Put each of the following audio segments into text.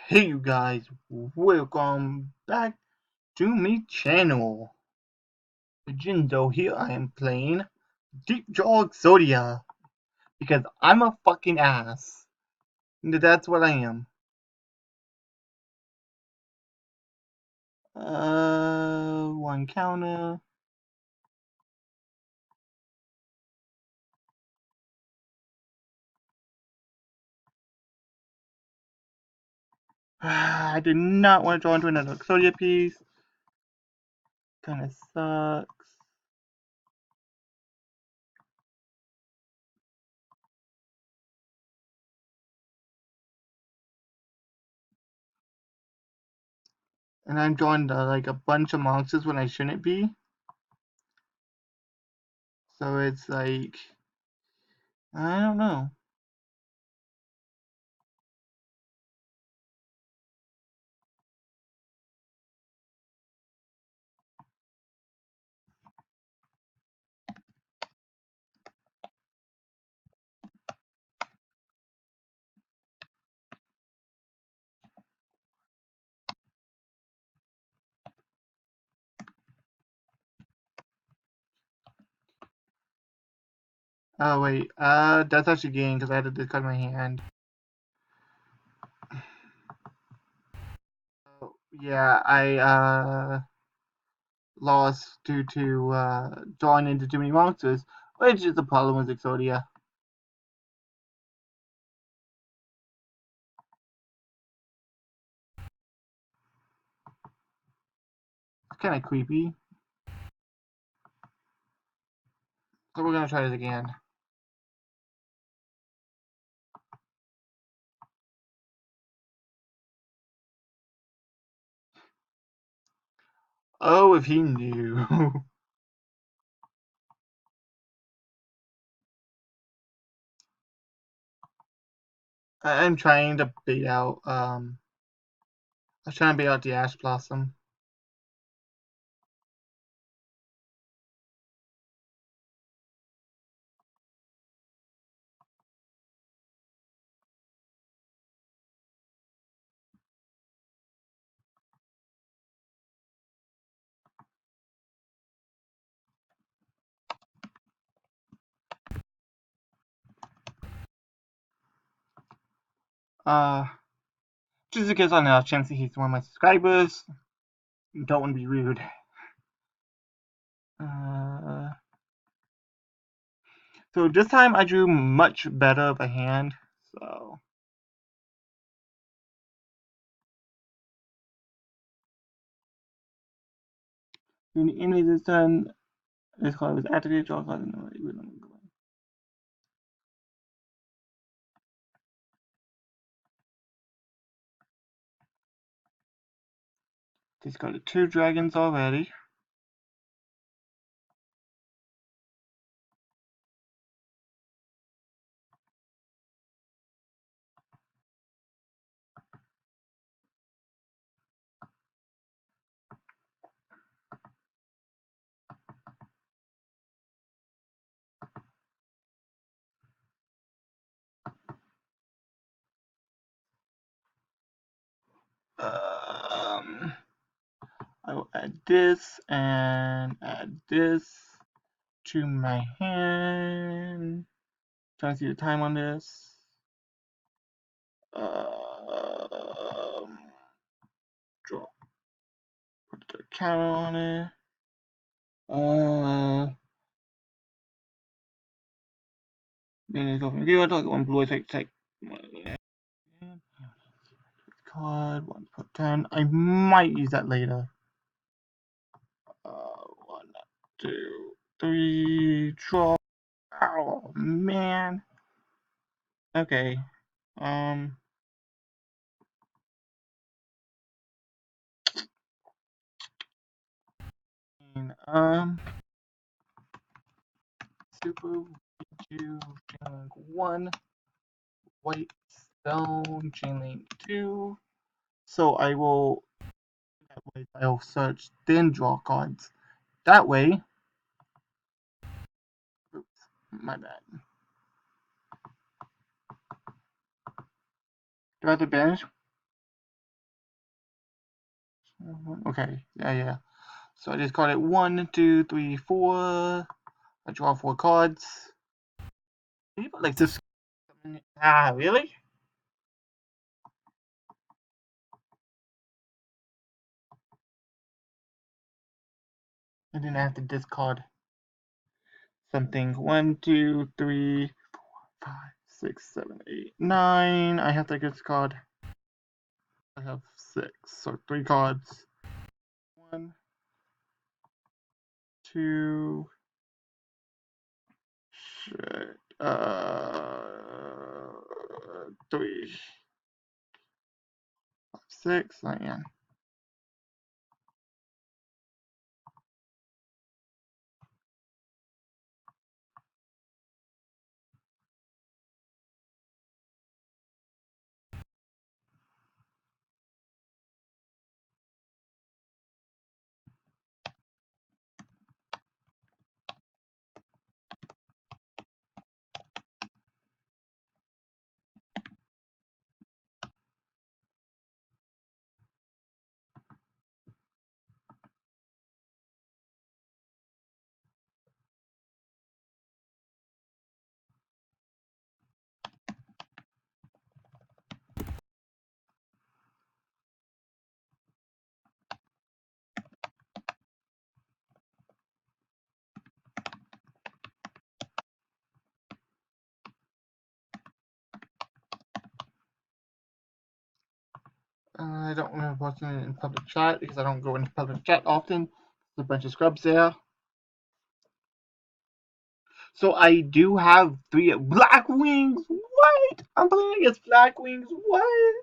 Hey you guys, welcome back to my channel. Jindo here. I am playing Deep Jaw Exodia because I'm a fucking ass. That's what I am. One counter. I did not want to draw into another Exodia piece. Kinda sucks. And I'm drawing like a bunch of monsters when I shouldn't be. So it's like, I don't know. Oh wait, that's actually gain because I had to discard my hand. Yeah, I lost due to drawing into too many monsters, which is the problem with Exodia. It's kind of creepy. So we're gonna try this again. Oh, if he knew. I'm trying to bait out. I was trying to bait out the Ash Blossom. Uh, just because I know a chance that he's one of my subscribers. Don't want to be rude. Uh, so this time I drew much better of a hand. So. When the enemy this turn, this card was activated, draw a card in the way. Discarded 2 dragons already. I will add this and add this to my hand. Trying to see the time on this. Draw. Put the counter on it. Meaning go from here. I one blue. Take card. 1 put 10. I might use that later. 1, 2, 3. Draw. Oh man. Okay. Um. Um. Super Chainlink 1, White Stone Chainlink 2. So I'll search, then draw cards. That way, oops, my bad. Do I have to banish? Okay, yeah. So I just called it 1, 2, 3, 4. I draw 4 cards. Can you put like this? Ah, really? I didn't have to discard something. 1, 2, 3, 5, 6, 7, 8, 9. I have to discard. I have 6, so 3 cards. 1, 2, shit, 3, 5, 6. I am. I don't remember posting it in public chat because I don't go into public chat often. There's a bunch of scrubs there. So I do have 3 Black Wings. What? I'm playing against Black Wings. What?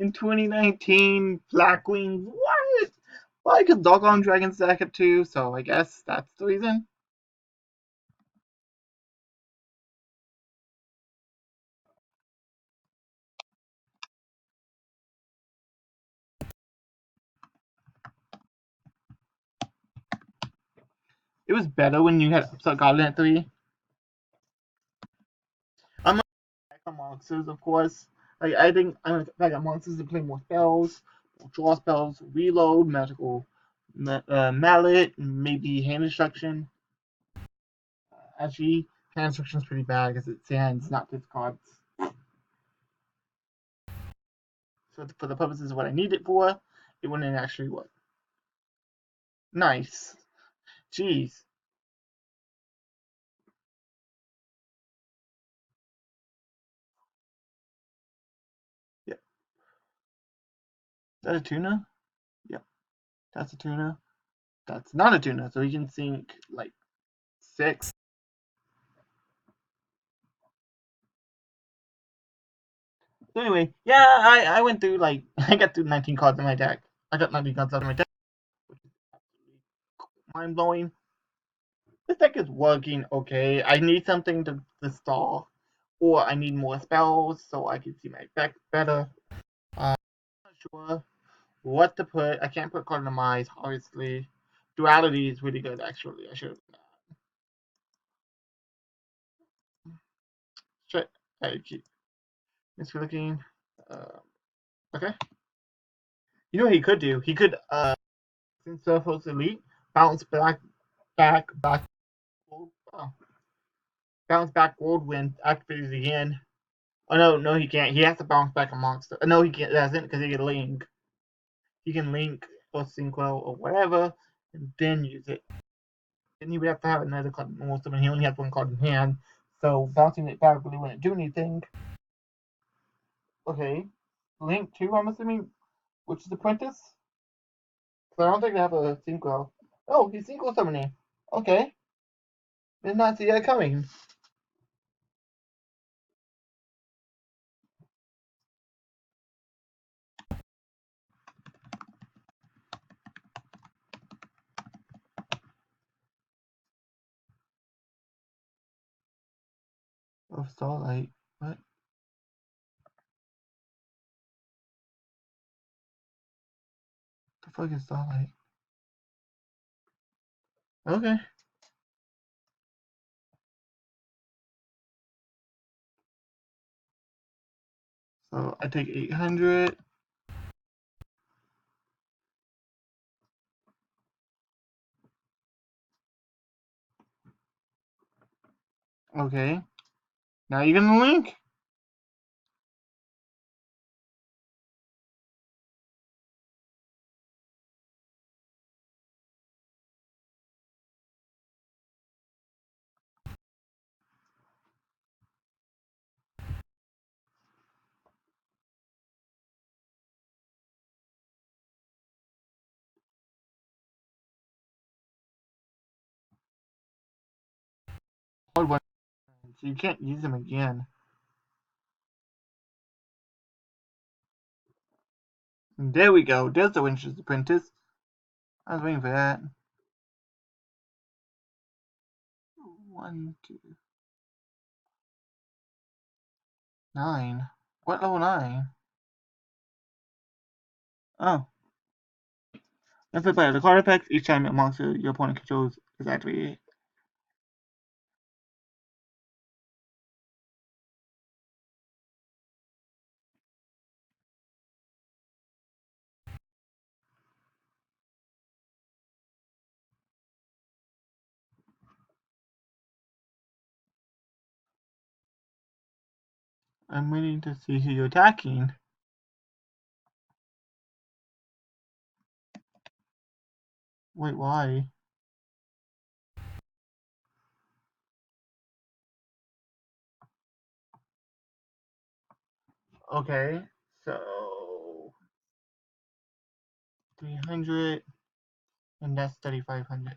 In 2019, Black Wings. What? Well, I could Doggone Dragon stack it too, so I guess that's the reason. It was better when you had Upside Goblin at 3. I'm gonna back on monsters, of course. I think I'm gonna back on monsters and play more spells, more draw spells, reload, magical mallet, maybe hand destruction. Actually, hand destruction is pretty bad because it sands, not discards. So for the purposes of what I need it for, it wouldn't actually work. Nice. Jeez. Yeah. Is that a tuna? Yep. That's a tuna. That's not a tuna, so he can sink like 6. So anyway, yeah, I went through like I got through 19 cards in my deck. I got 19 cards out of my deck, which is absolutely mind blowing. This deck is working okay. I need something to stall, or I need more spells so I can see my deck better. I'm not sure what to put. I can't put Cardinalize, obviously. Duality is really good, actually. I should have done that. Shit. I keep mislooking. Uh, okay. You know what he could do? He could, since Surfos Elite, bounce back, oh, bounce back Whirlwind, activate it again. Oh no, he can't. He has to bounce back a monster. No, he can't. Doesn't because he can link. He can link or synchro or whatever, and then use it. Then he would have to have another card in most of them. He only has 1 card in hand, so bouncing it back really wouldn't do anything. Okay, link 2. I'm assuming, which is Apprentice. So I don't think they have a synchro. Oh, he's synchro summoning. Okay, did not see that coming. Oh, Starlight. What the fuck is Starlight? Okay. So I take 800. Okay. Now you get the link? Hard one. So you can't use them again. And there we go. There's the Winch's Apprentice. I was waiting for that. 1, 2, 9. What level 9? Oh. Let's play the card effects each time a monster your opponent controls is activated. I'm waiting to see who you're attacking. Wait, why? Okay, so 300, and that's 3,500.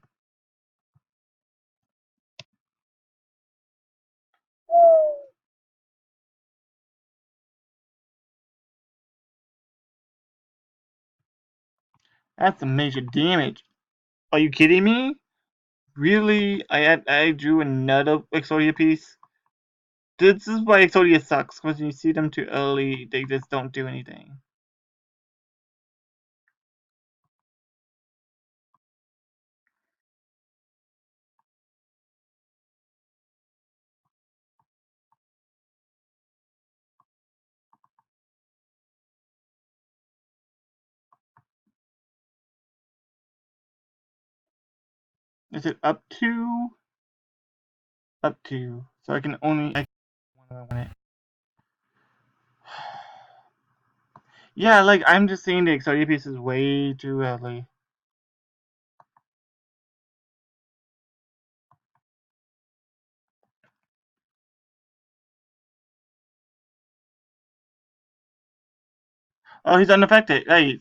That's some major damage. Are you kidding me? Really? I drew another Exodia piece? This is why Exodia sucks, because when you see them too early, they just don't do anything. Is it up to? Up to. So I can only one it. Yeah, like I'm just seeing the Exodia pieces way too early. Oh, he's unaffected. Hey,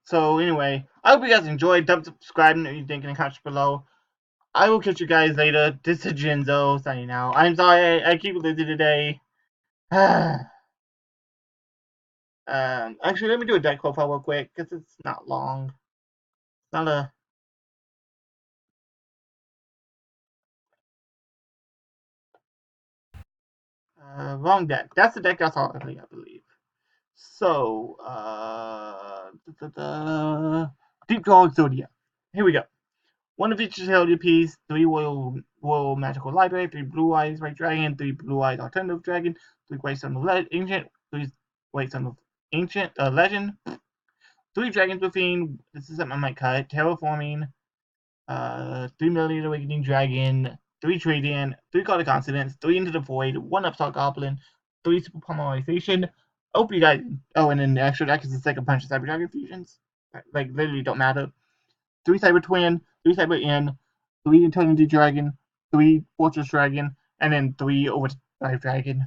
so anyway, I hope you guys enjoyed. Don't subscribe and you think in the comments below. I will catch you guys later. This is Jinzo signing out. I'm sorry I keep busy today. Actually, let me do a deck profile real quick because it's not long. It's not a wrong deck. That's the deck I saw earlier, I believe. So, Deep Draw Exodia. Here we go. One of each Exodia piece, 3 Royal Magical Library, 3 Blue Eyes White Dragon, 3 Blue Eyes Alternative Dragon, 3 White Son of Ancient, 3 White Son of Ancient Legend, 3 Dragons Within. This is something I might cut. Terraforming, 3 Million Awakening Dragon, 3 Trade-In, 3 Call of Consonants, 3 Into the Void, 1 Upstart Goblin, 3 Super Polymerization. I hope you guys. Oh, and then the extra deck is the second punch of Cyber Dragon Fusions. Like, literally don't matter. 3 Cyber Twin, 3 Cyber Inn, 3 Eternity Dragon, 3 Fortress Dragon, and then 3 Overdrive Dragon.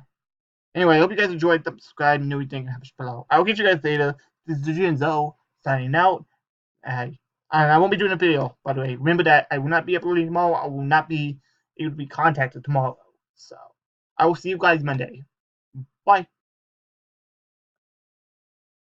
Anyway, I hope you guys enjoyed. Subscribe, know what you think, and below. I will catch you guys later. This is Zoe signing out. And I won't be doing a video, by the way. Remember that I will not be uploading tomorrow. I will not be able to be contacted tomorrow. So I will see you guys Monday. Bye.